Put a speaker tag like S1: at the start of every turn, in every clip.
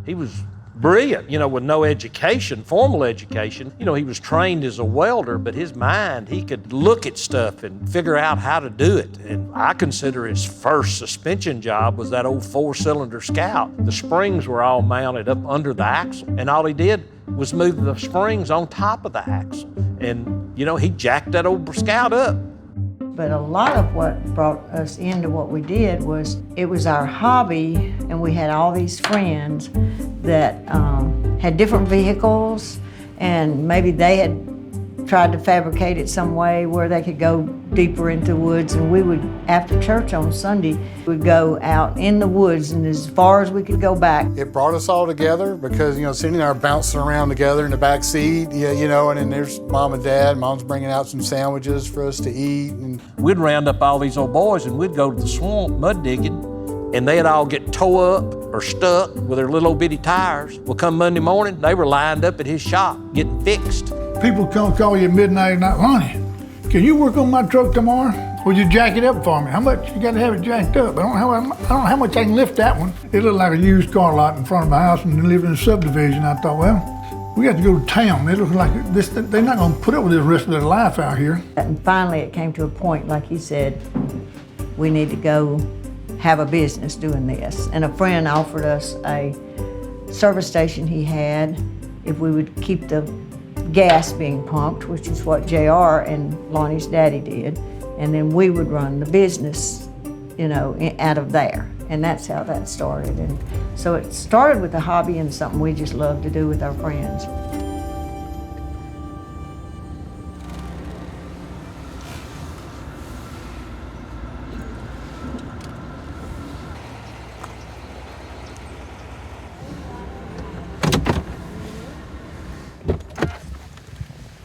S1: He was brilliant, you know, with no education, formal education. You know, he was trained as a welder, but his mind, he could look at stuff and figure out how to do it. And I consider his first suspension job was that old 4-cylinder Scout. The springs were all mounted up under the axle, and all he did was move the springs on top of the axle. And, you know, he jacked that old Scout up.
S2: But a lot of what brought us into what we did was, it was our hobby, and we had all these friends that had different vehicles, and maybe they had tried to fabricate it some way where they could go deeper into the woods, and we would, after church on Sunday, we'd go out in the woods and as far as we could go back.
S3: It brought us all together because, you know, Cindy and I are bouncing around together in the back seat, you know, and then there's Mom and Dad. Mom's bringing out some sandwiches for us to eat. And
S1: we'd round up all these old boys and we'd go to the swamp mud digging, and they'd all get tore up or stuck with their little bitty tires. Well, come Monday morning, they were lined up at his shop getting fixed.
S4: People come call you at midnight, not Lonnie, can you work on my truck tomorrow? Would you jack it up for me? How much? You gotta have it jacked up. I don't know how much I can lift that one. It looked like a used car lot in front of my house and lived in a subdivision. I thought, well, we got to go to town. It looks like this, they're not gonna put up with this rest of their life out here.
S2: And finally it came to a point, like he said, we need to go have a business doing this. And a friend offered us a service station he had if we would keep the gas being pumped, which is what JR and Lonnie's daddy did, and then we would run the business, you know, out of there. And that's how that started. And so it started with a hobby and something we just love to do with our friends.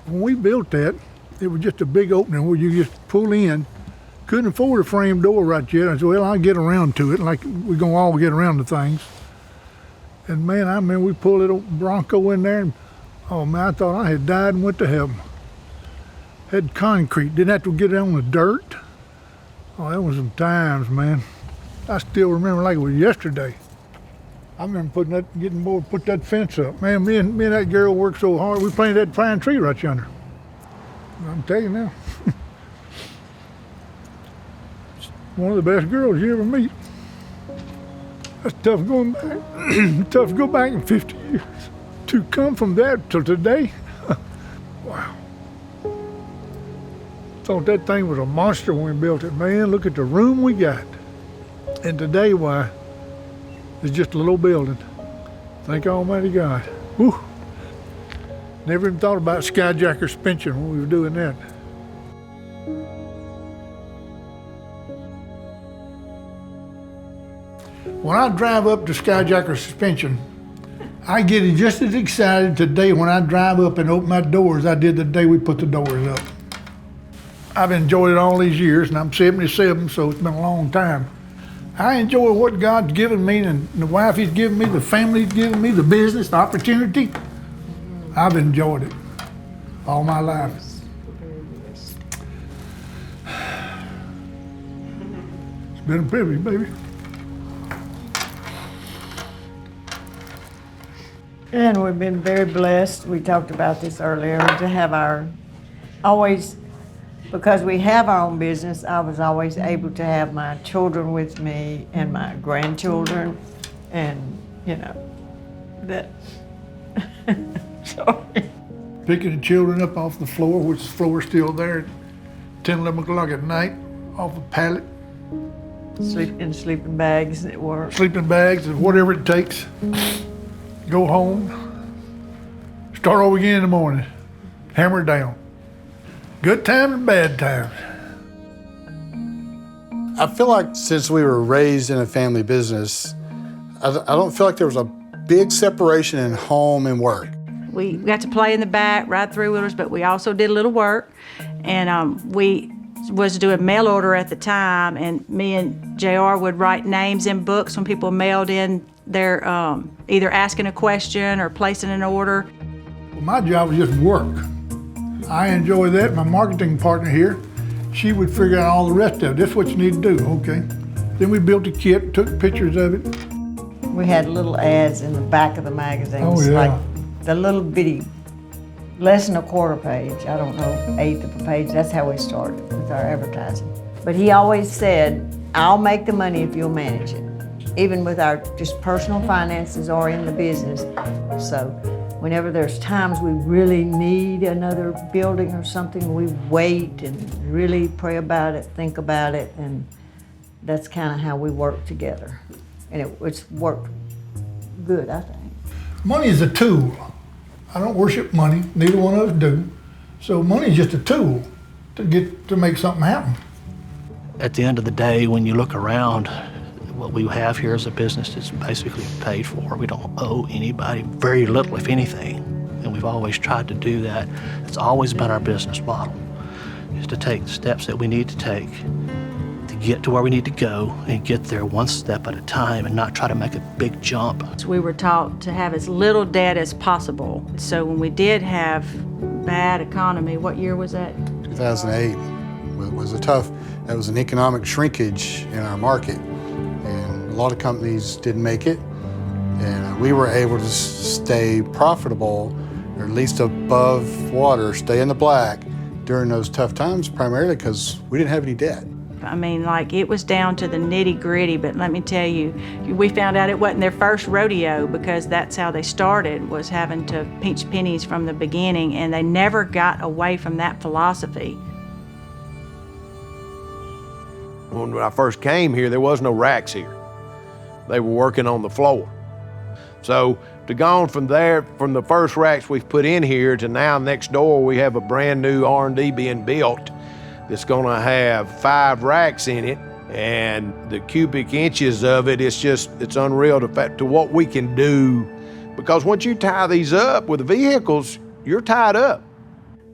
S4: When we built that, it was just a big opening where you just pull in. Couldn't afford a frame door right yet. I said, well, I'll get around to it, like we're gonna all get around to things. And man, I remember we pulled that old Bronco in there, and oh man, I thought I had died and went to heaven. Had concrete, didn't have to get on the dirt. Oh, that was some times, man. I still remember like it was yesterday. I remember getting bored, put that fence up. Man, me and that girl worked so hard. We planted that pine tree right yonder. I'm telling you now. One of the best girls you ever meet. That's tough going back. Tough to go back in 50 years. To come from that till today, wow. Thought that thing was a monster when we built it. Man, look at the room we got. And today, why, it's just a little building. Thank Almighty God. Whew. Never even thought about Skyjacker Suspensions when we were doing that. When I drive up to Skyjacker Suspension, I get just as excited today when I drive up and open my doors as I did the day we put the doors up. I've enjoyed it all these years, and I'm 77, so it's been a long time. I enjoy what God's given me, and the wife He's given me, the family He's given me, the business, the opportunity. I've enjoyed it all my life. It's been a privilege, baby.
S2: And we've been very blessed, we talked about this earlier, to have because we have our own business, I was always able to have my children with me and my grandchildren, and, you know, that, sorry.
S4: Picking the children up off the floor, which the floor is still there, 10, 11 o'clock at night, off a pallet.
S2: Sleep in sleeping bags at work.
S4: Sleeping bags, whatever it takes. Go home, start over again in the morning, hammer it down. Good times and bad times.
S3: I feel like since we were raised in a family business, I don't feel like there was a big separation in home and work.
S5: We got to play in the back, ride three-wheelers, but we also did a little work. And we was doing mail order at the time, and me and JR would write names in books when people mailed in their either asking a question or placing an order.
S4: Well, my job was just work. I enjoy that. My marketing partner here, she would figure out all the rest of it. This is what you need to do, okay? Then we built a kit, took pictures of it.
S2: We had little ads in the back of the magazines,
S4: Oh, yeah.
S2: like the little bitty, less than a quarter page, I don't know, eighth of a page. That's how we started with our advertising. But he always said, I'll make the money if you'll manage it, even with our just personal finances or in the business. So whenever there's times we really need another building or something, we wait and really pray about it, think about it, and that's kind of how we work together. And it's worked good, I think.
S4: Money is a tool. I don't worship money, neither one of us do. So money is just a tool to make something happen.
S6: At the end of the day, when you look around, what we have here as a business is basically paid for. We don't owe anybody very little, if anything. And we've always tried to do that. It's always been our business model, is to take the steps that we need to take to get to where we need to go and get there one step at a time and not try to make a big jump.
S5: So we were taught to have as little debt as possible. So when we did have bad economy, what year was that?
S3: 2008 was a tough, that was an economic shrinkage in our market. And a lot of companies didn't make it. And we were able to stay profitable, or at least above water, stay in the black during those tough times, primarily because we didn't have any debt.
S5: I mean, like, it was down to the nitty-gritty, but let me tell you, we found out it wasn't their first rodeo, because that's how they started, was having to pinch pennies from the beginning, and they never got away from that philosophy.
S7: When I first came here, there was no racks here. They were working on the floor. So to go on from there, from the first racks we've put in here to now next door, we have a brand new R&D being built that's gonna have 5 racks in it, and the cubic inches of it, it's unreal to what we can do. Because once you tie these up with the vehicles, you're tied up.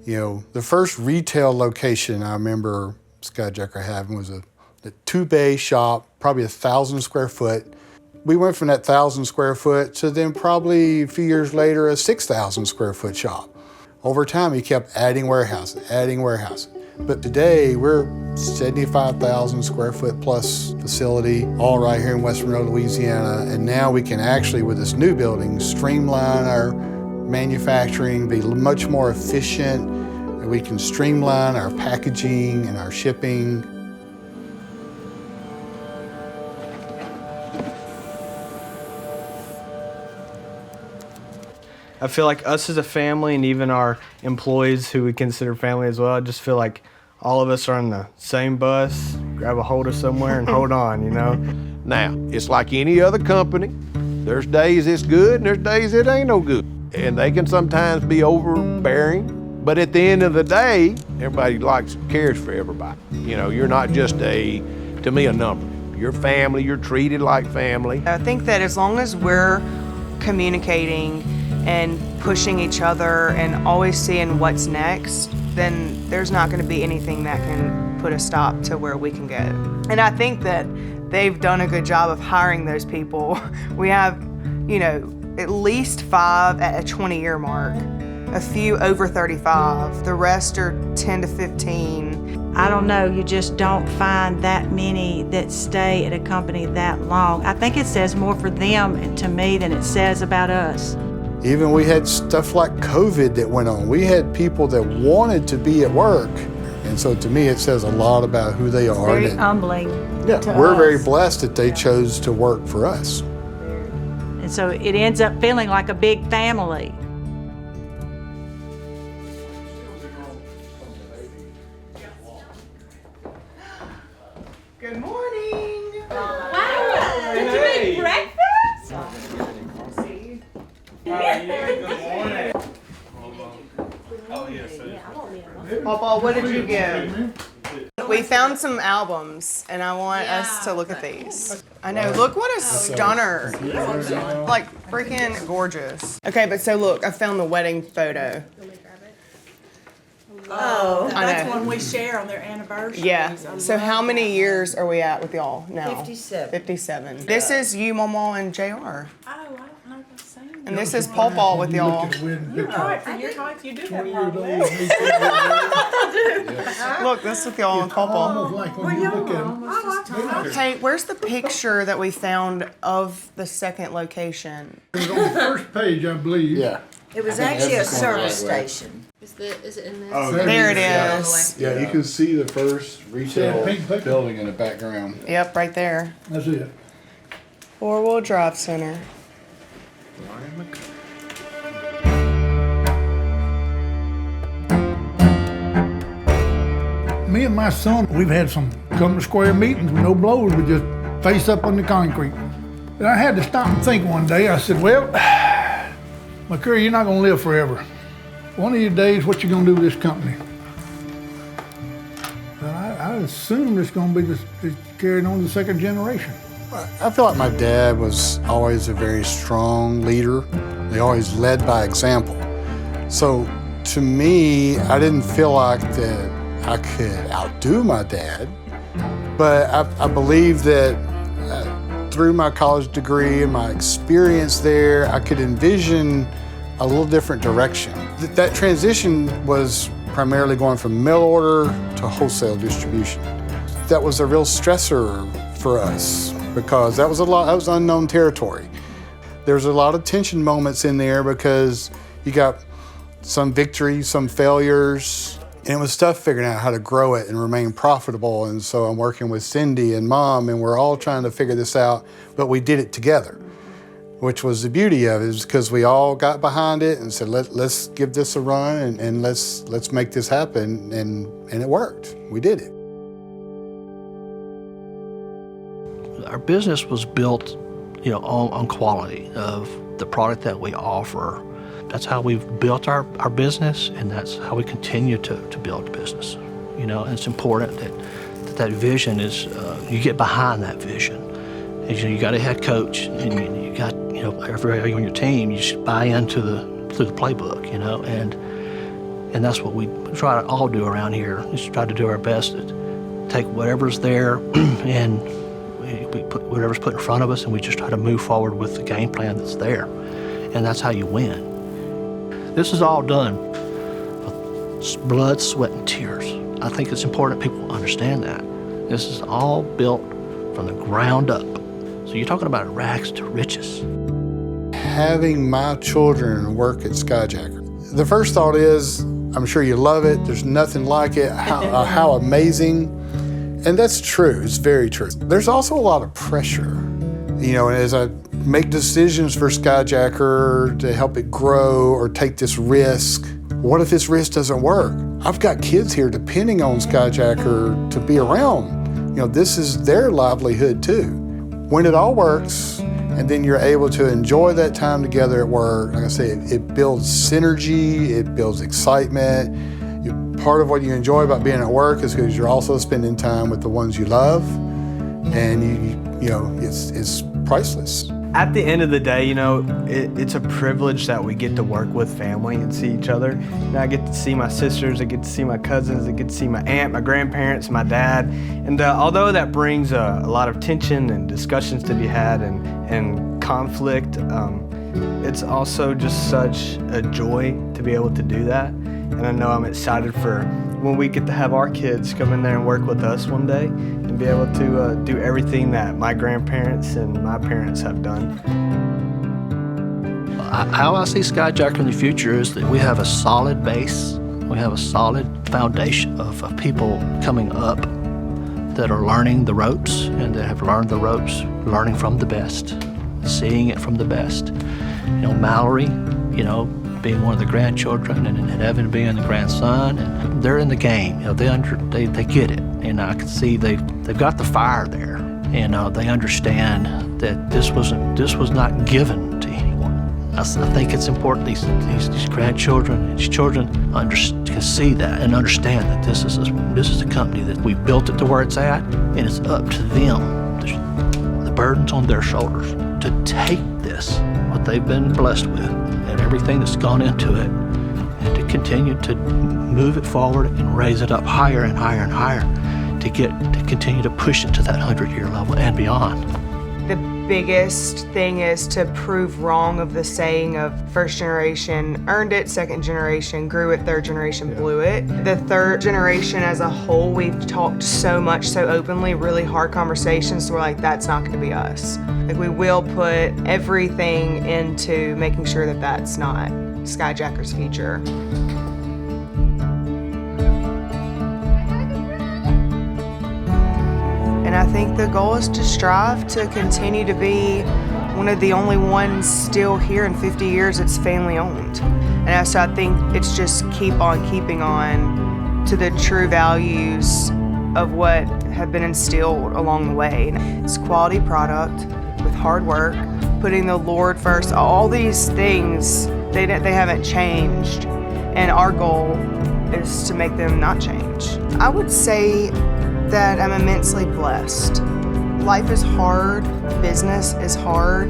S3: You know, the first retail location I remember Skyjacker having was a 2-bay shop, probably 1,000 square foot. We went from that 1,000 square foot to then probably a few years later a 6,000 square foot shop. Over time, he kept adding warehouses, adding warehouses. But today, we're 75,000 square foot plus facility, all right here in West Monroe, Louisiana. And now we can actually, with this new building, streamline our manufacturing, be much more efficient. And we can streamline our packaging and our shipping.
S8: I feel like us as a family, and even our employees who we consider family as well, I just feel like all of us are on the same bus, grab a hold of somewhere and hold on, you know?
S7: Now, it's like any other company. There's days it's good and there's days it ain't no good. And they can sometimes be overbearing. But at the end of the day, everybody cares for everybody. You know, you're not just to me, a number. You're family, you're treated like family.
S9: I think that as long as we're communicating and pushing each other and always seeing what's next, then there's not going to be anything that can put a stop to where we can get. And I think that they've done a good job of hiring those people. We have, you know, at least 5 at a 20-year mark, a few over 35, the rest are 10 to 15.
S5: I don't know, you just don't find that many that stay at a company that long. I think it says more for them, to me, than it says about us.
S3: Even we had stuff like COVID that went on. We had people that wanted to be at work. And so to me, it says a lot about who they are.
S5: Very humbling
S3: Yeah,
S5: to
S3: we're
S5: us.
S3: very blessed that they chose to work for us.
S5: And so it ends up feeling like a big family.
S9: Good morning.
S10: Did you make breakfast?
S9: Papa, what did you get? We found some albums, and I want us to look at these. I know, look what a stunner. Like, freaking gorgeous. Okay, but so look, I found the wedding photo.
S10: Oh,
S9: I
S10: that's
S9: know.
S10: one we share on their anniversary.
S9: Yeah, so how many years are we at with y'all now?
S2: 57.
S9: 57. This is you, Mama, and JR.
S10: Oh, I don't know if I've seen it.
S9: And this is Pawpaw with y'all.
S10: You're right, for your height, you do have probably.
S9: Look, this with y'all and Pawpaw.
S4: Almost like when you look at them.
S9: Hey, where's the picture that we found of the second location?
S4: It was on the first page, I believe.
S3: Yeah.
S2: It was
S3: think
S2: actually a
S3: Ezra's going the
S2: service
S3: right way.
S2: station.
S11: Is it in this?
S3: Oh,
S9: There it is.
S3: Yeah, you can see the first retail
S4: pink paper.
S3: building in the background.
S9: Yep, right there.
S4: That's it.
S9: Four-wheel drive center.
S4: Me and my son, we've had some come to square meetings with no blows, we just face up on the concrete. And I had to stop and think one day. I said, well, McCurry, you're not gonna live forever. One of these days, what you gonna do with this company? And I assume it's gonna be just carried on to the second generation.
S3: I feel like my dad was always a very strong leader. He always led by example. So to me, I didn't feel like that I could outdo my dad, but I believe that through my college degree and my experience there, I could envision a little different direction. That transition was primarily going from mail order to wholesale distribution. That was a real stressor for us because that was unknown territory. There's a lot of tension moments in there because you got some victories, some failures, and it was tough figuring out how to grow it and remain profitable. And so I'm working with Cindy and Mom, and we're all trying to figure this out, but we did it together, which was the beauty of it, is because we all got behind it and said, let's give this a run and let's make this happen, and it worked. We did it.
S6: Our business was built, on quality of the product that we offer. That's how we've built our business, and that's how we continue to build business. And it's important that vision is, you get behind that vision. And, you got a head coach, and you got, everybody on your team, you should buy into the playbook, and that's what we try to all do around here, is try to do our best to take whatever's there and we put whatever's put in front of us, and we just try to move forward with the game plan that's there, and that's how you win. This is all done with blood, sweat, and tears. I think it's important people understand that. This is all built from the ground up. So you're talking about rags to riches.
S3: Having my children work at Skyjacker, the first thought is, I'm sure you love it. There's nothing like it. How amazing. And that's true. It's very true. There's also a lot of pressure. And as I make decisions for Skyjacker to help it grow or take this risk, what if this risk doesn't work? I've got kids here depending on Skyjacker to be around. This is their livelihood too. When it all works, and then you're able to enjoy that time together at work, like I say, it builds synergy, it builds excitement. Part of what you enjoy about being at work is because you're also spending time with the ones you love, and it's priceless.
S8: At the end of the day, it's a privilege that we get to work with family and see each other. I get to see my sisters, I get to see my cousins, I get to see my aunt, my grandparents, my dad. And although that brings a lot of tension and discussions to be had and conflict, it's also just such a joy to be able to do that. And I know I'm excited for when we get to have our kids come in there and work with us one day and be able to do everything that my grandparents and my parents have done.
S6: How I see Skyjacker in the future is that we have a solid base, we have a solid foundation of people coming up that are learning the ropes, and that have learned the ropes, learning from the best, seeing it from the best. Mallory, being one of the grandchildren, and Evan being the grandson, and they're in the game. They get it, and I can see they've got the fire there, and they understand that this was not given to anyone. I think it's important these grandchildren and these children can see that and understand that this is a company that we built it to where it's at, and it's up to them. The burden's on their shoulders to take this, what they've been blessed with, and everything that's gone into it, and to continue to move it forward and raise it up higher and higher and higher to continue to push it to that 100-year level and beyond.
S9: The biggest thing is to prove wrong of the saying of first generation earned it, second generation grew it, third generation blew it. The third generation as a whole, we've talked so much, so openly, really hard conversations, so we're like, that's not gonna be us. Like, we will put everything into making sure that that's not Skyjacker's future. And I think the goal is to strive to continue to be one of the only ones still here in 50 years that's family owned. And so I think it's just keep on keeping on to the true values of what have been instilled along the way. It's quality product with hard work, putting the Lord first. All these things, they haven't changed. And our goal is to make them not change. I would say that I'm immensely blessed. Life is hard, business is hard,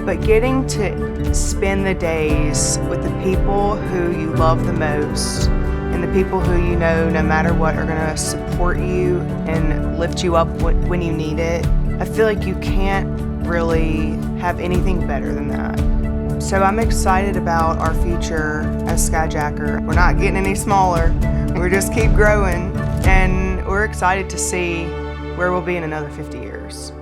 S9: but getting to spend the days with the people who you love the most and the people who you know no matter what are gonna support you and lift you up when you need it, I feel like you can't really have anything better than that. So I'm excited about our future as Skyjacker. We're not getting any smaller, we just keep growing, and we're excited to see where we'll be in another 50 years.